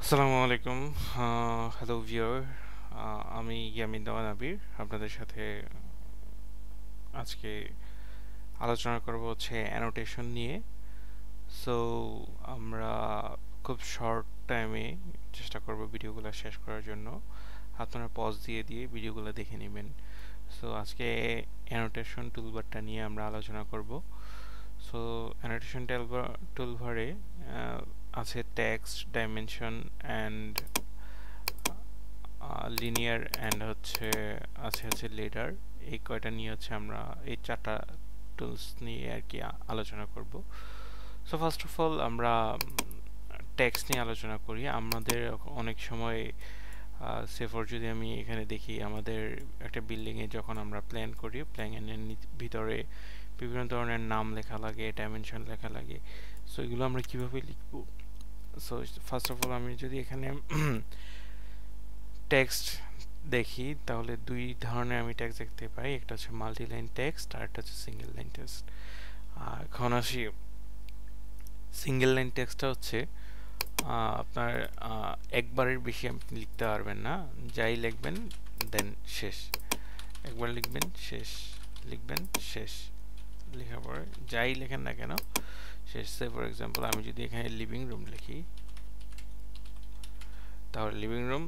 আসসালামু আলাইকুম। Hello viewer, আমি ইয়ামিন দেওয়ান আবির আপনাদের সাথে আজকে আলোচনা করব হচ্ছে অ্যানোটেশন নিয়ে। সো আমরা খুব শর্ট টাইমে চেষ্টা করব ভিডিওগুলো শেষ করার জন্য। আপনারা পজ দিয়ে দিয়ে ভিডিওগুলো দেখে নেবেন। সো আজকে অ্যানোটেশন টুলবারটা নিয়ে আমরা আলোচনা করব। সো অ্যানোটেশন টুলবারে আছে text, dimension and linear and হচ্ছে লেডার। এই কয়টা নিয়ে আমরা এই চারটা টুলস নিয়ে আর কি আলোচনা করব। সো ফার্স্ট অফ অল আমরা টেক্সট নিয়ে আলোচনা করি। আমাদের অনেক সময় সেফর যদি আমি এখানে দেখি, আমাদের একটা বিল্ডিংয়ে যখন আমরা প্ল্যান করি, প্ল্যানের ভিতরে বিভিন্ন ধরনের নাম লেখা লাগে, ডাইমেনশন লেখা লাগে। সো এগুলো আমরা কিভাবে লিখব? সো ফার্স্ট অফ অল আমি যদি এখানে টেক্সট দেখি, তাহলে দুই ধরনের আমি টেক্সট দেখতে পাই। একটা হচ্ছে মাল্টি লাইন টেক্সট আর একটা হচ্ছে সিঙ্গেল লাইন টেক্সট। এখন আসি, সিঙ্গেল লাইন টেক্সটটা হচ্ছে আপনার একবারের বেশি আপনি লিখতে পারবেন না। যাই লিখবেন দেন শেষ, একবার লিখবেন শেষ, লিখবেন শেষ, লেখার পরে যাই লেখেন না কেন শেষ। সে ফর এক্সাম্পল আমি যদি এখানে লিভিং রুম লিখি, তাহলে লিভিং রুম,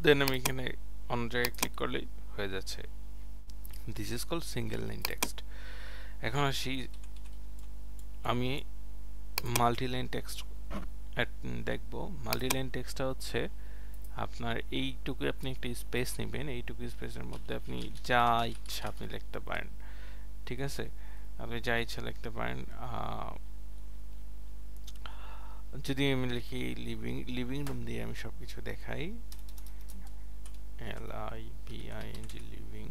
দেন আমি এখানে অন্য জায়গায় ক্লিক করলেই হয়ে যাচ্ছে। This is called single line text. এখন আসি, আমি মাল্টি লাইন টেক্সট দেখবো। মাল্টি লাইন টেক্সটটা হচ্ছে আপনার এইটুকু আপনি একটা স্পেস নেবেন, এইটুকু স্পেসের মধ্যে আপনি যা ইচ্ছা আপনি লিখতে পারেন। ঠিক আছে, আপনি যা ইচ্ছা লিখতে পারেন। যদি আমি লিখি লিভিং রুম দিয়ে আমি সবকিছু দেখাই, LIVING লিভিং,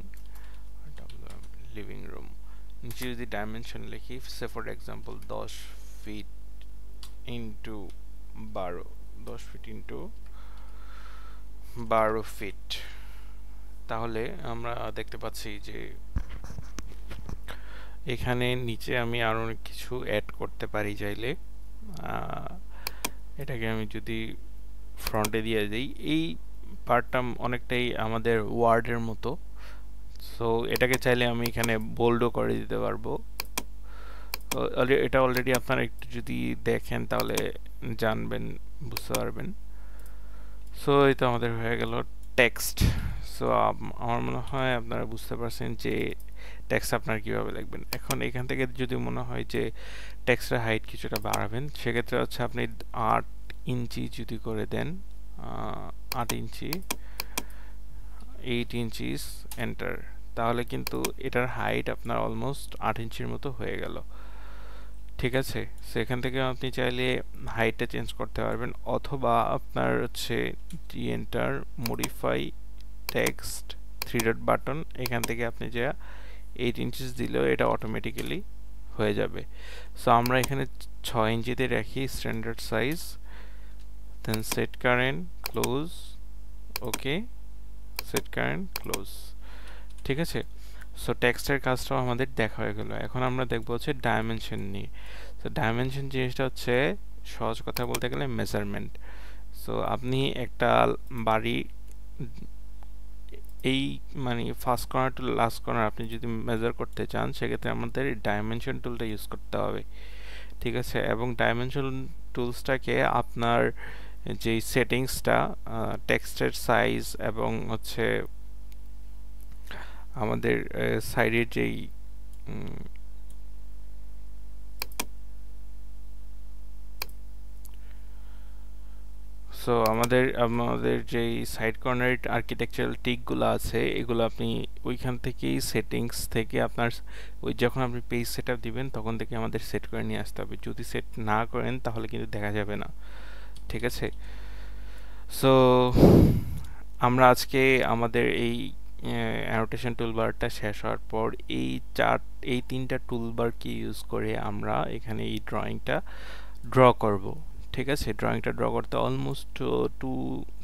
লিভিং রুম। নিচে যদি ডাইমেনশন লিখি, say for example 10 feet into 12, 10 feet into 12 feet, তাহলে আমরা দেখতে পাচ্ছি যে এখানে নিচে আমি আরো অনেক কিছু অ্যাড করতে পারি চাইলে। এটাকে আমি যদি ফ্রন্টে দিয়ে দিই, এই পার্টটা অনেকটাই আমাদের ওয়ার্ডের মতো। সো এটাকে চাইলে আমি এখানে বোল্ডও করে দিতে পারবো। এটা অলরেডি আপনারা একটু যদি দেখেন তাহলে জানবেন, বুঝতে পারবেন। সো এই তো আমাদের হয়ে গেল টেক্সট। সো আমার মনে হয় আপনারা বুঝতে পারছেন যে টেক্সট আপনারা কীভাবে লিখবেন। এখন এখান থেকে যদি মনে হয় যে টেক্সটের হাইট কিছুটা বাড়াবেন, সেক্ষেত্রে হচ্ছে আপনি 8 ইঞ্চি যদি করে দেন, 8 ইঞ্চি, 8 ইঞ্চিস, এন্টার, তাহলে কিন্তু এটার হাইট আপনার অলমোস্ট 8 ইঞ্চির মতো হয়ে গেল। ঠিক আছে, সেখান থেকে আপনি চাইলে হাইটটা চেঞ্জ করতে পারবেন, অথবা আপনার হচ্ছে enter, modify text, 3 dot button, এখান থেকে আপনি যা 8 ইঞ্চিস দিলেও এটা অটোমেটিক্যালি হয়ে যাবে। সো আমরা এখানে 6 ইঞ্চিতে রাখি স্ট্যান্ডার্ড সাইজ, দেন সেট কারেন্ট, ক্লোজ, ওকে, সেট কারেন্ট, ক্লোজ। ঠিক আছে, সো টেক্সটের কাজটাও আমাদের দেখা হয়ে গেল। এখন আমরা দেখবো হচ্ছে ডাইমেনশন নিয়ে। সো ডাইমেনশন জিনিসটা হচ্ছে সহজ কথা বলতে গেলে মেজারমেন্ট। সো আপনি একটা বাড়ি এই মানে first corner to last corner আপনি যদি মেজার করতে চান, সেক্ষেত্রে আমাদের ডাইমেনশন টুলটা ইউজ করতে হবে। ঠিক আছে, এবং ডাইমেনশন টুলসটাকে আপনার যেই সেটিংসটা, টেক্সটের সাইজ এবং হচ্ছে আমাদের সাইডের যেই সো আমাদের যেই সাইড কর্নার আর্কিটেকচারাল টিকগুলো আছে, এগুলো আপনি ওইখান থেকেই সেটিংস থেকে আপনার ওই যখন আপনি পেজ সেট আপ দিবেন তখন থেকে আমাদের সেট করে নিয়ে আসতে হবে। যদি সেট না করেন তাহলে কিন্তু দেখা যাবে না। ঠিক আছে, সো আমরা আজকে আমাদের এই অ্যানোটেশন টুলবারটা শেষ হওয়ার পর এই 3টা টুলবারকে ইউজ করে আমরা এখানে এই ড্রয়িংটা ড্র করব। ঠিক আছে, ড্রয়িংটা ড্র করতে অলমোস্ট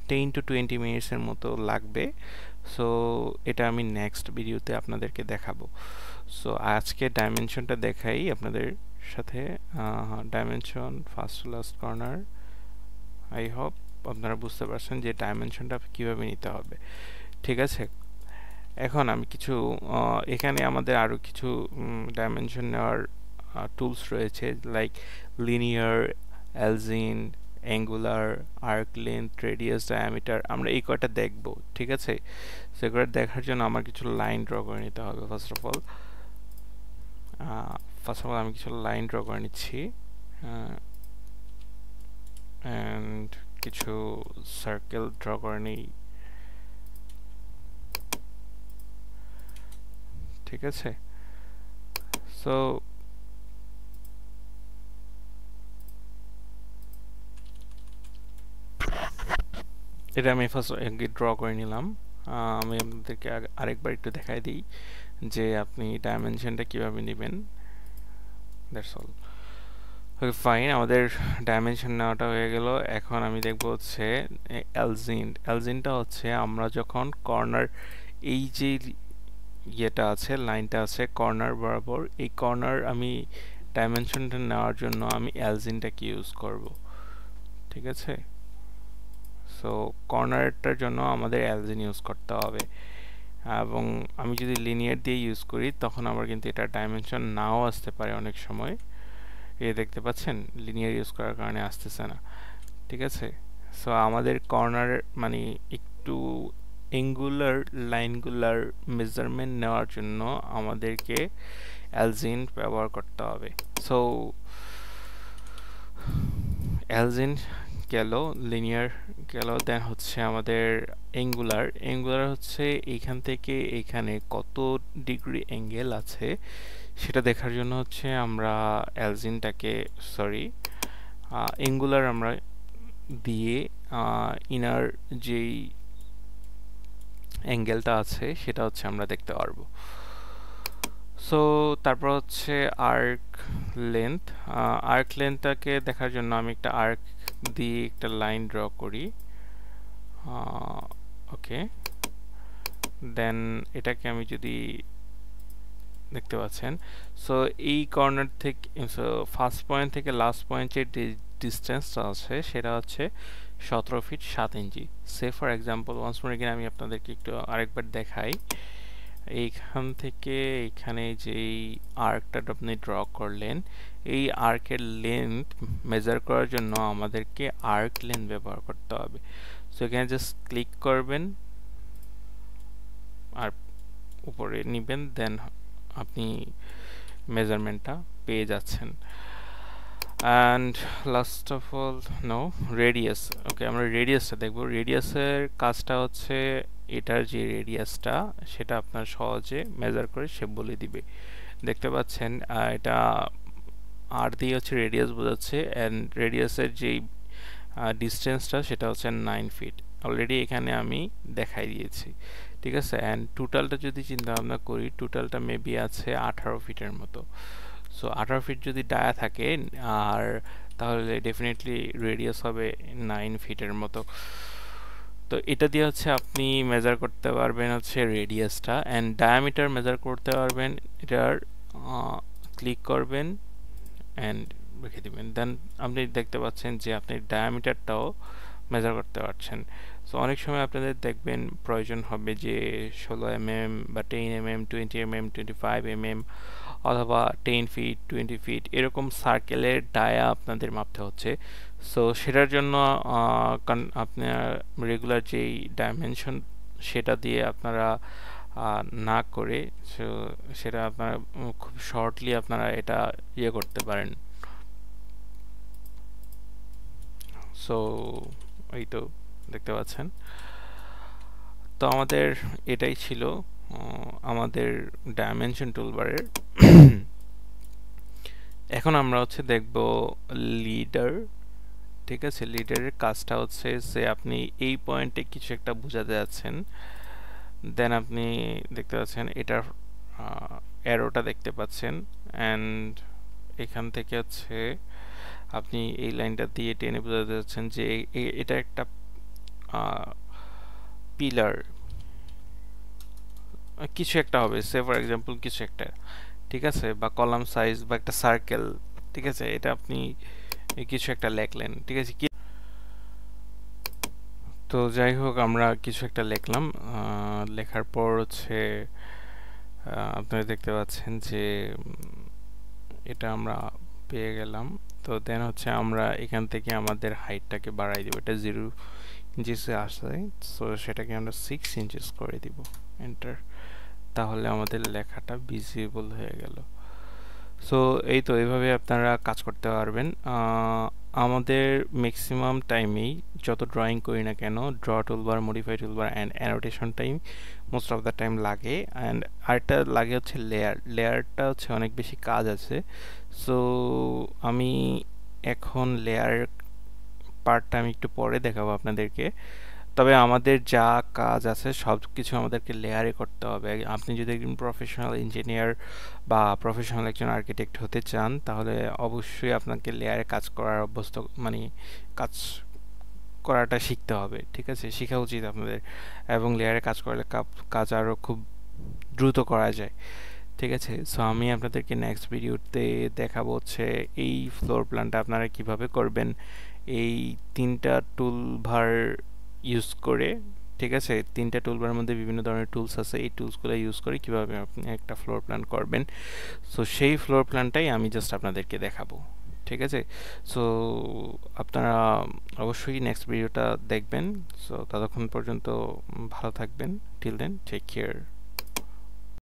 10 to 20 মিনিটসের মতো লাগবে। সো এটা আমি নেক্সট ভিডিওতে আপনাদেরকে দেখাবো। সো আজকে ডাইমেনশনটা দেখাই আপনাদের সাথে। Dimension first to last corner, I hope আপনারা বুঝতে পারছেন যে ডাইমেনশনটা কিভাবে নিতে হবে। ঠিক আছে, এখন আমি কিছু এখানে আমাদের আরো কিছু ডাইমেনশন নেওয়ার টুলস রয়েছে, like linear, aligned, angular, arc length, radius, diameter. আমরা এই কয়টা দেখব। ঠিক আছে, সেগুলো দেখার জন্য আমার কিছু লাইন ড্র করে নিতে হবে। ফার্স্ট অফ অল আমি কিছু লাইন ড্র করে নিচ্ছি, অ্যান্ড কিছু সার্কেল ড্র করে নিই। ঠিক আছে, সো এটা আমি ফার্স্ট ড্র করে নিলাম। আমি আপনাদেরকে আরেকবার একটু দেখাই দিই যে আপনি ডাইমেনশনটা কিভাবে নেবেন। That's all. ওকে ফাইন, আমাদের ডাইমেনশন নেওয়াটা হয়ে গেল। এখন আমি দেখব হচ্ছে অ্যালজিনটা হচ্ছে আমরা যখন কর্নার, এই যে ইয়েটা আছে, লাইনটা আছে কর্নার বরাবর, এই কর্নার আমি ডাইমেনশনটা নেওয়ার জন্য আমি অ্যালজিনটাকে ইউজ করব। ঠিক আছে, সো কর্নারটার জন্য আমাদের অ্যালজিন ইউজ করতে হবে, এবং আমি যদি লিনিয়ার দিয়ে ইউজ করি তখন আমার কিন্তু এটা ডাইমেনশন নাও আসতে পারে অনেক সময়। দেখতে পাচ্ছেন লিনিয়ার ইউজ করার কারণে আসতেছে না। ঠিক আছে, সো আমাদের কর্নার মানে একটু অ্যাঙ্গুলার লাইনগুলার মেজারমেন্ট নেওয়ার জন্য আমাদেরকে অ্যালজিন ব্যবহার করতে হবে। সো অ্যালজিন গেল, লিনিয়ার গেল, দেন হচ্ছে আমাদের অ্যাঙ্গুলার হচ্ছে এইখান থেকে এইখানে কত ডিগ্রি অ্যাঙ্গেল আছে সেটা দেখার জন্য হচ্ছে আমরা অ্যাঙ্গুলার আমরা দিয়ে ইনার যেই অ্যাঙ্গেলটা আছে সেটা হচ্ছে আমরা দেখতে পারবো। সো তারপর হচ্ছে আর্ক লেন্থটাকে দেখার জন্য আমি একটা আর্ক দিয়ে একটা লাইন ড্র করি। ওকে, দেন এটাকে আমি যদি দেখতে পাচ্ছেন, সো এই কর্নার থেকে ফার্স্ট পয়েন্ট থেকে লাস্ট পয়েন্টের ডিস্টেন্সটা আছে সেটা হচ্ছে 17 feet 7 inch. Say for example once more again আমি আপনাদেরকে একটু আরেকবার দেখাই। এইখান থেকে এখানে যেই আর্কটা আপনি ড্র করলেন, এই আর্কের লেন্থ মেজার করার জন্য আমাদেরকে আর্ক লেন্থ ব্যবহার করতে হবে। সো এখানে জাস্ট ক্লিক করবেন আর উপরে নেবেন, দেন আপনি মেজারমেন্টটা পেয়ে যাচ্ছেন। And last of all radius. Okay, আমরা রেডিয়াসটা দেখব। রেডিয়াসের কাজটা হচ্ছে এটার যে রেডিয়াসটা সেটা আপনার সহজে মেজার করে সে বলে দিবে। দেখতে পাচ্ছেন এটা আর দিয়ে হচ্ছে রেডিয়াস বোঝাচ্ছে, অ্যান্ড রেডিয়াসের যেই ডিস্টেন্সটা সেটা হচ্ছে 9 ফিট। অলরেডি এখানে আমি দেখাই দিয়েছি। ঠিক আছে, অ্যান্ড টোটালটা যদি চিন্তা ভাবনা করি, টোটালটা মেবি আছে 18 ফিটের মতো। সো 18 ফিট যদি ডায়া থাকে আর তাহলে ডেফিনেটলি রেডিয়াস হবে 9 ফিটের মতো। তো এটা দিয়ে হচ্ছে আপনি মেজার করতে পারবেন হচ্ছে রেডিয়াসটা, অ্যান্ড ডায়ামিটার মেজার করতে পারবেন। এটার ক্লিক করবেন অ্যান্ড রেখে দিবেন, দেন আপনি দেখতে পাচ্ছেন যে আপনি ডায়ামিটারটাও মেজার করতে পারছেন। সো অনেক সময় আপনাদের দেখবেন প্রয়োজন হবে যে 16 mm বা 10 mm, 20 mm, 25 mm অথবা 10 ফিট, 20 ফিট এরকম সার্কেলের ডায়া আপনাদের মাপতে হচ্ছে। সো সেটার জন্য আপনার রেগুলার যেই ডাইমেনশন সেটা দিয়ে আপনারা না করে সেটা আপনারা খুব শর্টলি আপনারা এটা ইয়ে করতে পারেন। সো এই তো দেখতে পাচ্ছেন। তো আমাদের এটাই ছিল আমাদের ডাইমেনশন টুলবারের। এখন আমরা হচ্ছে দেখব লিডার। ঠিক আছে, লিডারের কাজটা হচ্ছে যে আপনি এই পয়েন্টে কিছু একটা বোঝাতে যাচ্ছেন, দেন আপনি দেখতে পাচ্ছেন এটার অ্যারোটা দেখতে পাচ্ছেন, অ্যান্ড এখান থেকে হচ্ছে আপনি এই লাইনটা দিয়ে টেনে বোঝাতে যাচ্ছেন যে এটা একটা পিলার কিছু একটা হবে, সে ফর এক্সাম্পল কিছু একটা। ঠিক আছে, বা কলাম সাইজ বা একটা সার্কেল। ঠিক আছে, এটা আপনি কিছু একটা লেখলেন। ঠিক আছে, তো যাই হোক, আমরা কিছু একটা লিখলাম, লেখার পর হচ্ছে আপনারা দেখতে পাচ্ছেন যে এটা আমরা পেয়ে গেলাম। তো দেন হচ্ছে আমরা এখান থেকে আমাদের হাইটটাকে বাড়াই দিব, এটা 0 ইঞ্চিসে আসে, সো সেটাকে আমরা 6 ইঞ্চিস করে দিব, এন্টার। তাহলে আমাদের লেখাটা ভিজিবল হয়ে গেল। সো এই তো, এইভাবে আপনারা কাজ করতে পারবেন। আমাদের ম্যাক্সিমাম টাইমেই যত ড্রয়িং করি না কেন, draw toolbar, modify toolbar and annotation time most of the time লাগে। অ্যান্ড আরেকটা লাগে হচ্ছে লেয়ারটা হচ্ছে অনেক বেশি কাজ আছে। সো আমি এখন লেয়ার পার্টটা আমি একটু পরে দেখাবো আপনাদেরকে। তবে আমাদের যা কাজ আছে সব কিছু আমাদেরকে লেয়ারে করতে হবে। আপনি যদি একজন প্রফেশনাল ইঞ্জিনিয়ার বা প্রফেশনাল একজন আর্কিটেক্ট হতে চান, তাহলে অবশ্যই আপনাকে লেয়ারে কাজ করার অভ্যস্ত, মানে কাজ করাটা শিখতে হবে, ঠিক আছে? শেখা উচিত আপনাদের। এবং লেয়ারে কাজ করলে কাজ আরও খুব দ্রুত করা যায়, ঠিক আছে? সো আমি আপনাদেরকে নেক্সট ভিডিওতে দেখাবো হচ্ছে এই ফ্লোর প্ল্যানটা আপনারা কিভাবে করবেন এই 3টা টুলবার ইউজ করে, ঠিক আছে? 3টা টুলবার মধ্যে বিভিন্ন ধরনের টুলস আছে, এই টুলসগুলো ইউজ করে কিভাবে আপনি একটা ফ্লোর প্ল্যান করবেন। সো সেই ফ্লোর প্ল্যানটাই আমি জাস্ট আপনাদেরকে দেখাবো, ঠিক আছে? সো আপনারা অবশ্যই নেক্সট ভিডিওটা দেখবেন। সো ততক্ষণ পর্যন্ত ভালো থাকবেন। Till then, take care.